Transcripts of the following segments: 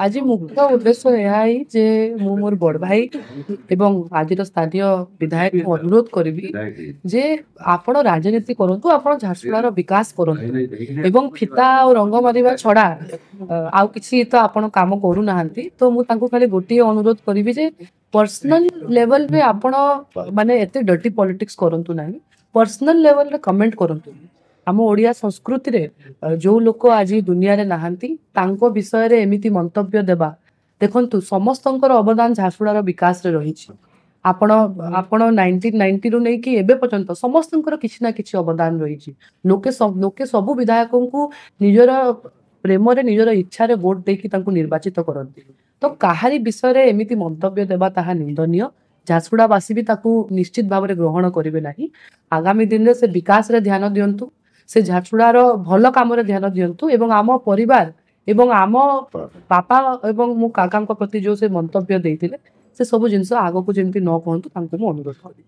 आज मुख्य उद्देश्य यह जे मु मोर बड़ भाई एवं आज स्थानीय विधायक को अनुरोध करी जे आपण राजनीति करंतु आपण झारसुगुड़ार विकास करंतु एवं फिता और रंग मारिबा छड़ा आउ किछि तो आपण काम करू नाहंती। तो मु तांको खाली गोटी अनुरोध करी जे पर्सनल लेवल पे आपण माने एते डर्टी पॉलिटिक्स करंतु नाही, पर्सनल लेवल रे कमेंट करंतु। आम ओडिया संस्कृति रे जो लोक आज दुनिया रे नाहंती तांको विषय रे एमिति मंतव्य देबा देखंतु समस्तंकर अवदान झारसुगुड़ार विकास रे रहिछि। आपण आपण 1990 रु नै कि एबे पर्यंत समस्तंकर किछि ना किछि अवदान रहिछि। लोके सब विधायकों को निजर प्रेम रे निजर इच्छा रे वोट देकी तांको निर्वाचित करंती। तो काहारी विषय रे एमिति मंतव्य देबा ताहा निंदनीय। झारसुगुड़ावासी भी ताकू निश्चित भाव में ग्रहण करेंगे नहीं। आगामी दिन में से विकास रे ध्यान दिंतु, से झारसुगुड़ार भल काम रे ध्यान दिंतु एवं आम परिवार एवं आम बापा एवं मो काका प्रति जो से मंतव्य देइथिले से सब जिनस आगो को जेमति न कहंतु तांको मो अनुरोध करी।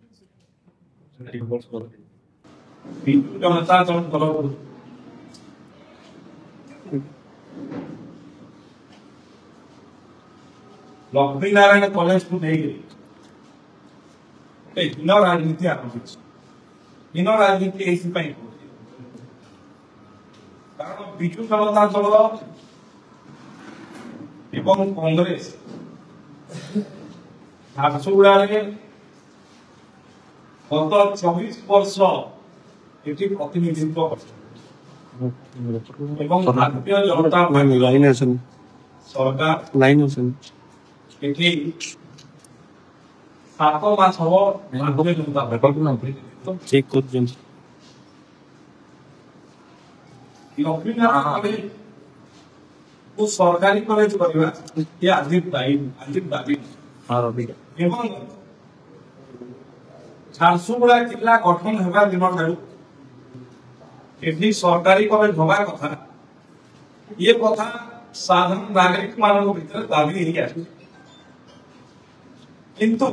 लक्ष्मी नारायण कॉलेज को नहीं इन राजनीति आरंभ इन राजनीति कारण विजु जनता दल एवं कांग्रेस झारसुगुड़ा गत 24 वर्ष ये प्रतिनिधित्व भारतीय जनता सरकार ये 7 मास हम चेक कर सरकारी कॉलेज करवा ये आज दाबी एवं झारसुगुड़ा जिला गठन होगा दिन ठारू ये सरकारी कॉलेज होगा कथा ये कथा साधारण नागरिक मान भीतर दाबी नहीं आस किंतु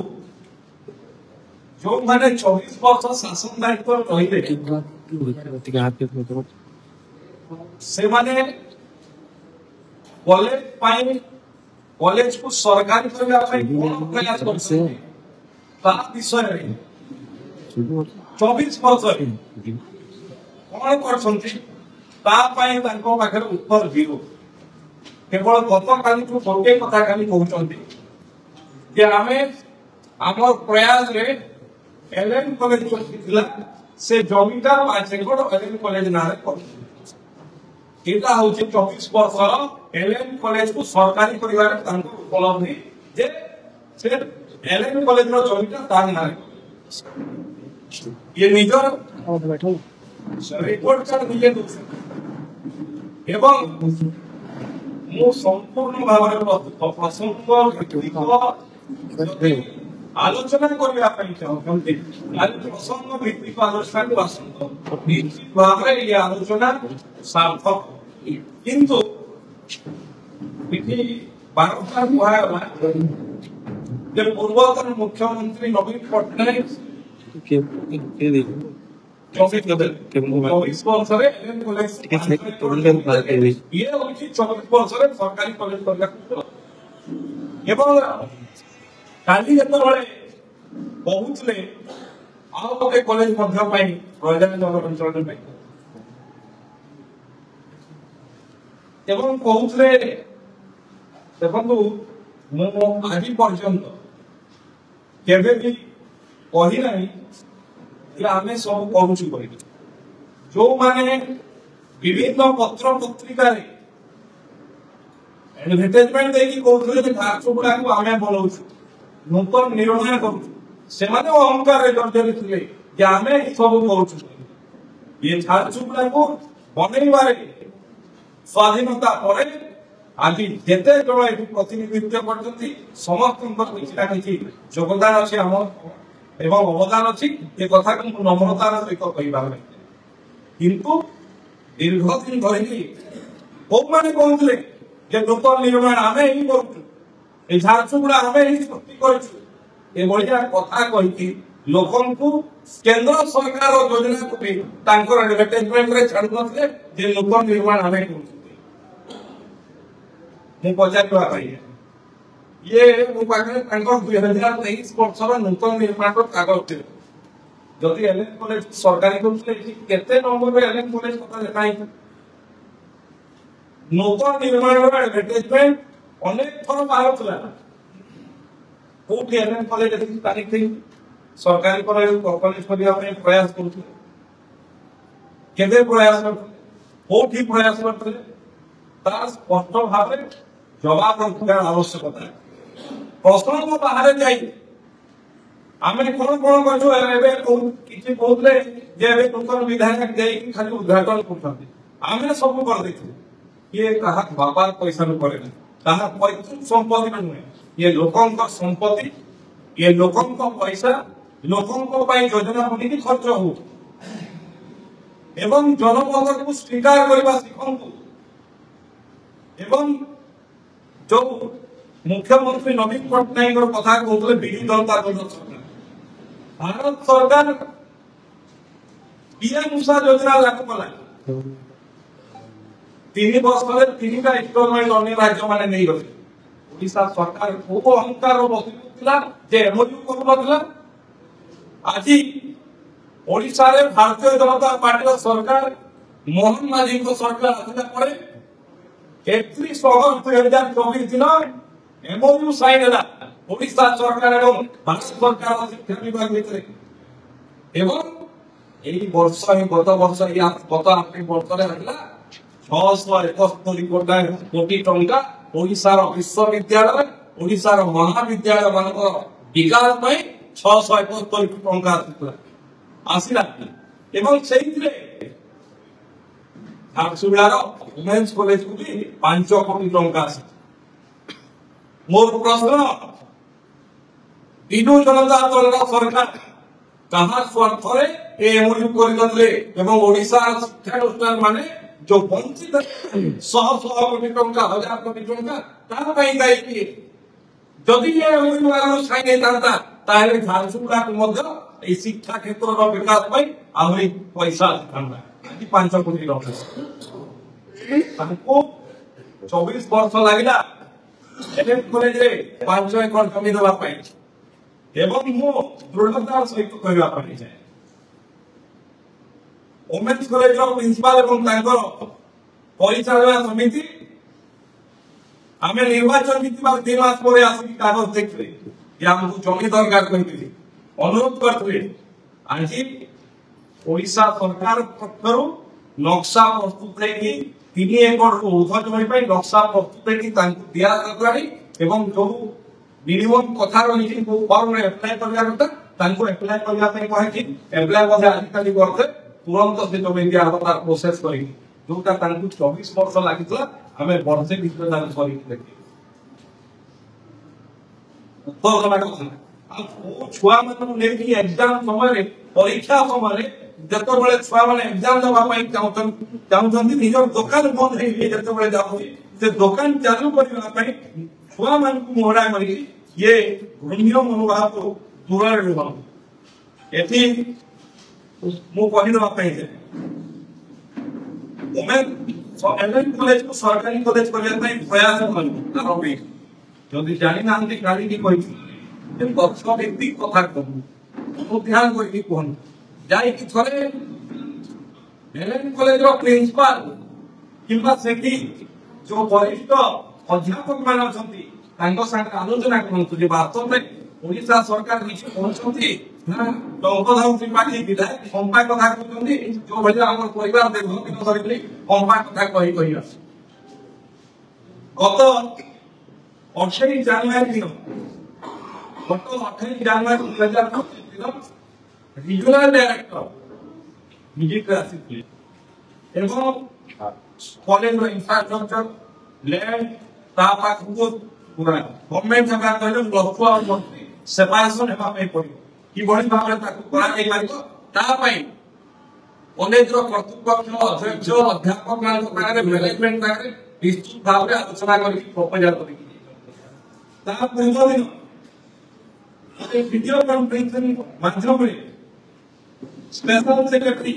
जो मैंने 24 वर्ष शासन दायित्व रही से माने कॉलेज को सरकारी करने प्रयास करते विषय 24 वर्ष कौन कर उत्तर जीरो केवल गत काली गोटे कथा खाली कहते आम प्रयास रे एलएन कॉलेज से जमीटा 5 एकड़ एलएन कॉलेज ना एटा होचे 24 वर्ष एलएन कॉलेज को सरकारी परिवार तांको उपलब्धि जे से एलएन कॉलेज रो जमीटा तांग ना ये निजर रिपोर्ट कर दिए एवं मो संपूर्ण भाव में प्रसंग आलोचना करबा पई चाहते आज प्रसंग भित्तिक आलोचना को आसंत निश्चित भाव में ये आलोचना सार्थक किंतु विधि बारंबार हुआ जब पूर्वतन मुख्यमंत्री नवीन पटनायक चौबीस वर्ष ये 24 वर्ष सरकारी कॉलेज एवं काली जेतबेले बहुतले आउ गोटे कॉलेज मध्य पाई राजनगर अंचल में एवं कहूले देखु मु आज पर्यंत केबे भी कही ना आमे सब करूछु करी जो माने विभिन्न पत्र पत्रिका रे एडवर्टाइजमेंट देकी कहूले जे झारसुगुड़ा को आमे बोलौछु नूतन निर्णय करूछु से माने अहंकार रे जर्जरित थिले जे आमे सब करूछु ये झारसुगुड़ा को बनैबारे स्वाधीनता परे आज जेते जण एठी प्रतिनिधित्व करछथि समस्त किछि ना किछि योगदान अछि हमर एवं अवदान अच्छी ये कथा को नम्रतार सहित कह किंतु दीर्घ दिन धरिकी बहुत माने कहते जे नूतन निर्माण आम ही करूँ झारसुगुड़ा आम ही सृष्टि करा कथा कही लोक केंद्र सरकार योजना को भी एडवर्टाइजमेंट रे छाड़ू नथिले जे नूतन निर्माण आम ମୁଁ ପଚାରିବା ପାଇଁ ଇଏ ମୋ ପାଖରେ ତାଙ୍କର 2023 ବର୍ଷର ନୂତନ ନିର୍ମାଣର କାଗଜ ଥିଲା। ଯଦି ଏଲ୍ଏନ୍ କଲେଜ ସରକାରୀ କରୁଥିଲେ କେତେ ନମ୍ବରରେ ଏଲ୍ଏନ୍ କଲେଜ କଥା ଲେଖା ହେଇଛି। ନୂତନ ନିର୍ମାଣର ଆଡଭର୍ଟାଇଜମେଣ୍ଟ ଅନେକ ଥର ବାହାରୁଥିଲା। କୋଉଠି ଏଲ୍ଏନ୍ କଲେଜ ତାରିଖ ଦେଇ ସରକାରୀ କଲେଜ କରିବା ପାଇଁ ପ୍ରୟାସ କରୁଥିଲେ। କେବେ ପ୍ରୟାସ କରୁଥିଲେ, କୋଉଠି ପ୍ରୟାସ କରୁଥିଲେ, ତାର ସ୍ପଷ୍ଟ ଭାବେ ଜବାବ ରଖିବାର ଆବଶ୍ୟକତା। ପ୍ରଶ୍ନ ବାହାରେ ଯାଇ ଆମେ କଣ କରୁଛୁ ଏବେ କିଛି କହୁଥିଲେ ଯେ ଏବେ ନୂତନ ବିଧାୟକ ଯାଇକି ଖାଲି ଉଦ୍ଘାଟନ କରୁଛନ୍ତି। ଆମେ ସବୁ କରିଦେଇଥିଲୁ। ଇଏ କାହା ବାପାର ପଇସାରୁ କରେନି, ତାହା ପୈତୃକ ସମ୍ପତ୍ତି ନୁହେଁ। ଇଏ ଲୋକଙ୍କ ସମ୍ପତ୍ତି, ଇଏ ଲୋକଙ୍କ ପଇସା, ଲୋକଙ୍କ ପାଇଁ ଯୋଜନା ବନିକି ଖର୍ଚ୍ଚ ହଉ ଏବଂ ଜନମତକୁ ସ୍ୱୀକାର କରିବା ଶିଖନ୍ତୁ। ଏବଂ ଯୋଉ ମୁଖ୍ୟମନ୍ତ୍ରୀ ନବୀନ ପଟ୍ଟନାୟକଙ୍କ କଥା କହୁଥିଲେ ବିଜୁ ଜନତା ଦଳ ସରକାର, ଭାରତ ସରକାର ପିଏମ୍ ଉଷା ଯୋଜନା ଲାଗୁ କଲା। 3 ବର୍ଷରେ 3ଟା ଇନଷ୍ଟଲମେଣ୍ଟ ଅନ୍ୟ ରାଜ୍ୟମାନେ ନେଇଗଲେ। ଓଡ଼ିଶା ସରକାର ବହୁତ ଅହଙ୍କାର ବସିଥିଲା ଯେ ଏମଓୟୁ କରୁନଥିଲା। ଆଜି ଓଡ଼ିଶାରେ ଭାରତୀୟ ଜନତା ପାର୍ଟିର ସରକାର ମୋହନ ମାଝୀଙ୍କ ସରକାର ଆସିଲା ପରେ 31 ଅଗଷ୍ଟ 2024 ଦିନ ଏମଓୟୁ ସାଇନ୍ ହେଲା ଓଡ଼ିଶା ସରକାର ଏବଂ ଭାରତ ସରକାର ଶିକ୍ଷା ବିଭାଗ ଭିତରେ। ଏବଂ এই ବର୍ଷ ଗତ ବର୍ଷ ଗତ ଆର୍ଥିକ ବର୍ଷରେ ହେଲା 671 କୋଟି ଟଙ୍କା ଓଡ଼ିଶାର ବିଶ୍ୱବିଦ୍ୟାଳୟ, ଓଡ଼ିଶାର ମହାବିଦ୍ୟାଳୟ ମାନଙ୍କର ବିକାଶ ପାଇଁ 671 ଟଙ୍କା ଆସିଲା। ଏବଂ ସେଇଥିରେ ଝାରସୁଗୁଡ଼ାର ଓମେନ୍ସ କଲେଜକୁ ବି 5 କୋଟି ଟଙ୍କା ଆସିଲା। ମୋର ପ୍ରଶ୍ନ, ବିଜୁ ଜନତା ଦଳର ସରକାର କାହା ସ୍ୱାର୍ଥରେ ଏମଓୟୁ କରିନଥିଲେ ଏବଂ ଓଡ଼ିଶାର ଶିକ୍ଷାନୁଷ୍ଠାନ ମାନେ ଯୋଉ ବଞ୍ଚିତ 100 କୋଟି ଟଙ୍କା 1000 କୋଟି ଟଙ୍କା ତା ପାଇଁ ଦାୟୀ କିଏ? ଯଦି ଏମଓୟୁ ସାଇନ୍ ହେଇଥାନ୍ତା ତାହେଲେ ଝାରସୁଗୁଡ଼ାକୁ ମଧ୍ୟ এই শিক্ষা ক্ষেত্রর বিকাশ পাই আহরি পয়সা আসিথান্তা। আজ 5 কোটি টଙ୍କା তাଙ୍କୁ 24 ବର୍ଷ ଲାଗିଲା ଏଲ୍ଏନ୍ କଲେଜରେ 5 ଏକର ଜମି ଦେବା ପାଇଁ। ଏବଂ ମୁଁ ଦୃଢ଼ତାର ସହିତ କହିବା ପାଇଁ ଚାହେଁ, ଓମେନ୍ସ କଲେଜର ପ୍ରିନ୍ସିପାଲ ଏବଂ ତାଙ୍କର ପରିଚାଳନା ସମିତି ଆମେ ନିର୍ବାଚନ ଜିତିବା 3 ମାସ ପରେ ଆସିକି କାଗଜ ଦେଖିଲେ ଯେ ଆମକୁ ଜମି ଦରକାର କହିଥିଲେ, ଅନୁରୋଧ କରିଥିଲେ। ଆଜି ଓଡ଼ିଶା ସରକାର ପକ୍ଷରୁ ନକ୍ସା ପ୍ରସ୍ତୁତ ହେଇକି 3 ଏକରରୁ ଉର୍ଦ୍ଧ୍ୱ ଜମି ପାଇଁ ନକ୍ସା ପ୍ରସ୍ତୁତ ହେଇକି ତାଙ୍କୁ ଦିଆଗଲାଣି ଏବଂ ଯୋଉ ମିନିମମ୍ କଥା ରହିଛି ଯୋଉ ଫର୍ମରେ ଆପ୍ଲାଏ କରିବା କଥା ତାଙ୍କୁ ଆପ୍ଲାଏ କରିବା ପାଇଁ କହିଛି। ଆପ୍ଲାଏ ମଧ୍ୟ ଆଜିକାଲି କରିଥିଲେ, ତୁରନ୍ତ ସେ ଜମି ଦିଆହବ ତାର ପ୍ରୋସେସ କରିକି, ଯୋଉଟା ତାଙ୍କୁ 24 ବର୍ଷ ଲାଗିଥିଲା ଆମେ ବର୍ଷେ ଭିତରେ ତାଙ୍କୁ କରିକି ଦେଖିବୁ। ଉତ୍ତର ଦେବା କଥା ଆଉ ଛୁଆ ମାନଙ୍କୁ ନେଇକି ଏକ୍ସାମ ସମୟରେ ପରୀକ୍ଷା ସମୟରେ ଯେତେବେଳେ ଛୁଆ ମାନେ ଏକ୍ସାମ ଦେବା ପାଇଁ ଚାହୁଁଛନ୍ତି ନିଜର ଦୋକାନ ବନ୍ଦ ହେଇକି ଯେତେବେଳେ ଯାଉଛି ସେ ଦୋକାନ ଚାଲୁ କରିବା ପାଇଁ ଛୁଆ ମାନଙ୍କୁ ମୋହରା କରିକି ଇଏ ଘୃଣ୍ୟ ମନୋଭାବକୁ ଦୂରରେ ରୁହନ୍ତୁ। ଏଠି ମୁଁ କହିଦେବା ପାଇଁ ଏଲ୍ଏନ୍ କଲେଜକୁ ସରକାରୀ କଲେଜ କରିବା ପାଇଁ ପ୍ରୟାସ କରିବୁ। ଯଦି ଜାଣିନାହାନ୍ତି କାଲିକି କହିଛି ଗଛ ଭିତ୍ତିକ କଥା କହୁ ଧ୍ୟାନ କରିକି କୁହନ୍ତୁ। ଯାଇକି ଥରେ ଏଲ୍ଏନ୍ କଲେଜର ପ୍ରିନ୍ସିପାଲ କିମ୍ବା ସେଠି ଯୋଉ ବରିଷ୍ଠ ଅଧ୍ୟାପକ ମାନେ ଅଛନ୍ତି ତାଙ୍କ ସାଙ୍ଗରେ ଆଲୋଚନା କରନ୍ତୁ ଯେ ବାସ୍ତବରେ ଓଡ଼ିଶା ସରକାର କିଛି କହୁଛନ୍ତି ନା ଟଙ୍କଧର ତ୍ରିପାଠୀ ବିଧାୟକ କମ୍ପା କଥା କହୁଛନ୍ତି, ଯୋଉ ଭଳି ଆମର ପରିବାର ଦିନ ଧରିକି କମ୍ପା କଥା କହି ଆସୁ। ଗତ 28 ଜାନୁଆରୀ ଦିନ 2025 ଦିନ ରିଜନାଲ ଡାଇରେକ୍ଟର ଭିଜିଟ୍ ଆସିଥିଲେ ଏବଂ କଲେଜର ଇନଫ୍ରାଷ୍ଟ୍ରକ୍ଚର ଲ୍ୟାଣ୍ଡ ତା ପାଖକୁ ପୁରା ଗଭର୍ଣ୍ଣମେଣ୍ଟ ସରକାର କହିଲେ ଲକ୍ଷ୍ୟ ଆଉ ସେପାରେସନ ହେବା ପାଇଁ ପଡିବ, କିଭଳି ଭାବରେ ତାକୁ କରାଯାଇ ପାରିବ ତା ପାଇଁ କଲେଜର କର୍ତ୍ତୃପକ୍ଷ ଅଧ୍ୟକ୍ଷ ଅଧ୍ୟାପକମାନଙ୍କ ପାଖରେ ମ୍ୟାନେଜମେଣ୍ଟ ପାଖରେ ନିଶ୍ଚିତ ଭାବରେ ଆଲୋଚନା କରିକି ପ୍ରପୋଜାଲ କରିକି ତା ପୂର୍ବ ଦିନ ଭିଡିଓ କନଫରେନ୍ସିଂ ମାଧ୍ୟମରେ ସ୍ପେଶାଲ ସେକ୍ରେଟାରୀ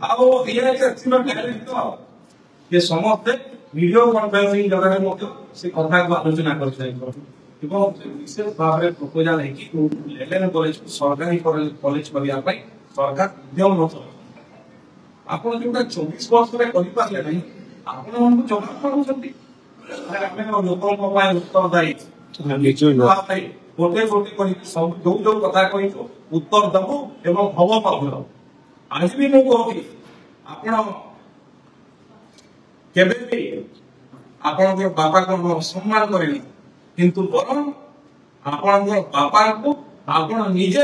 ଆଉ ଡାଇରେକ୍ଟର ଏ ସମସ୍ତେ ভিডিও কনফরেন্সিং জগতে মধ্যে সে কথাକୁ আলোচনা କରିଥାଇବ এবং বিশেষ ভাবে প্রপোজাল ହେଇକି লেভেল কলেজ সরকারি কলেজ କରିବା ପାଇଁ ସରକାର ଉଦ୍ୟମ ନଥିବ ଆପଣ ଯୋଉଟା 24 ବର୍ଷରେ କରିପାରିଲେ ନାହିଁ ଆପଣମାନଙ୍କୁ ଜବାବ କରୁଛନ୍ତି ଆମେ ଲୋକଙ୍କ ପାଇଁ ଉତ୍ତରଦାୟୀ ଗୋଟେ ଗୋଟେ କରି ଯୋଉ ଯୋଉ କଥା କହିଛୁ ଉତ୍ତର ଦେବୁ ଏବଂ ହବ ମଧ୍ୟ ଆଜି ବି ମୁଁ କହୁଛି ଆପଣ କେବେ ବି ଆପଣଙ୍କର ବାପାଙ୍କ ସମ୍ମାନ କରିନି କିନ୍ତୁ ବରଂ ଆପଣଙ୍କର ବାପାଙ୍କୁ ଆପଣ ନିଜେ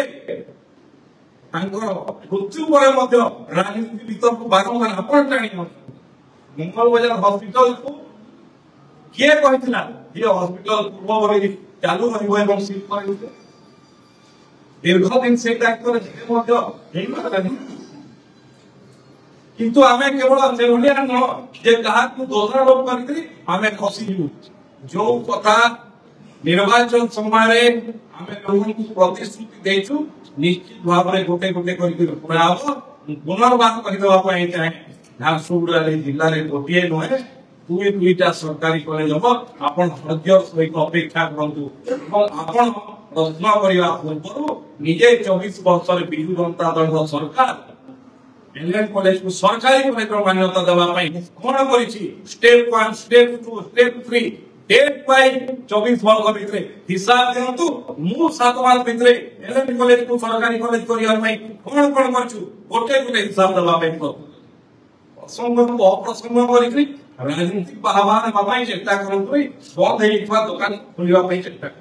ତାଙ୍କର ମୃତ୍ୟୁ ପରେ ମଧ୍ୟ ରାଜନୀତି ଭିତରକୁ ବାରମ୍ବାର ଆପଣ ଟାଣି ମଙ୍ଗଳ ବଜାର ହସ୍ପିଟାଲକୁ କିଏ କହିଥିଲା ଯେ ହସ୍ପିଟାଲ ପୂର୍ବ ଭଳି ଚାଲୁ ରହିବ ଏବଂ ଶିଳ୍ପ ରହିବ ଦୀର୍ଘ ଦିନ ସେ ଡାକ୍ତର ମଧ୍ୟ ହେଇପାରିଲାନି କିନ୍ତୁ ଆମେ କେବଳ ସେଭଳିଆ ନୁହଁ ଯେ କାହାକୁ ଦୋଷାରୋପ କରିକି ଆମେ ଖସିଯିବୁ ଯୋଉ କଥା ନିର୍ବାଚନ ସମୟରେ ଆମେ ଲୋକଙ୍କୁ ପ୍ରତିଶ୍ରୁତି ଦେଇଛୁ ନିଶ୍ଚିତ ଭାବରେ ଗୋଟେ ଗୋଟେ କରିକି ପୁରା ହବ ପୁନର୍ବାର କରିଦେବା ପାଇଁ ଚାହେଁ ଝାରସୁଗୁଡ଼ା ଜିଲ୍ଲାରେ ଗୋଟିଏ ନୁହେଁ ଦୁଇଟା ସରକାରୀ କଲେଜ ହବ ଆପଣ ଧୈର୍ଯ୍ୟ ସହିତ ଅପେକ୍ଷା କରନ୍ତୁ ଏବଂ ଆପଣ ପ୍ରଶ୍ନ କରିବା ପୂର୍ବରୁ ନିଜେ 24 ବର୍ଷରେ ବିଜୁ ଜନତା ଦଳର ସରକାର एलएन कॉलेज को सरकारी कॉलेज मान्यता देवा कौन कर step 1 step 2 step 3 date wise 24 वर्ष भितर हिसाब दिंतु मु 7 मास भितर एलएन कॉलेज को सरकारी कॉलेज करिया कौन कौन करछु गोटे गोटे हिसाब देवा असंग को अप्रसंग करी राजनीतिक बाहर चेष्टा करते बंद दुकान खोलिया चेष्टा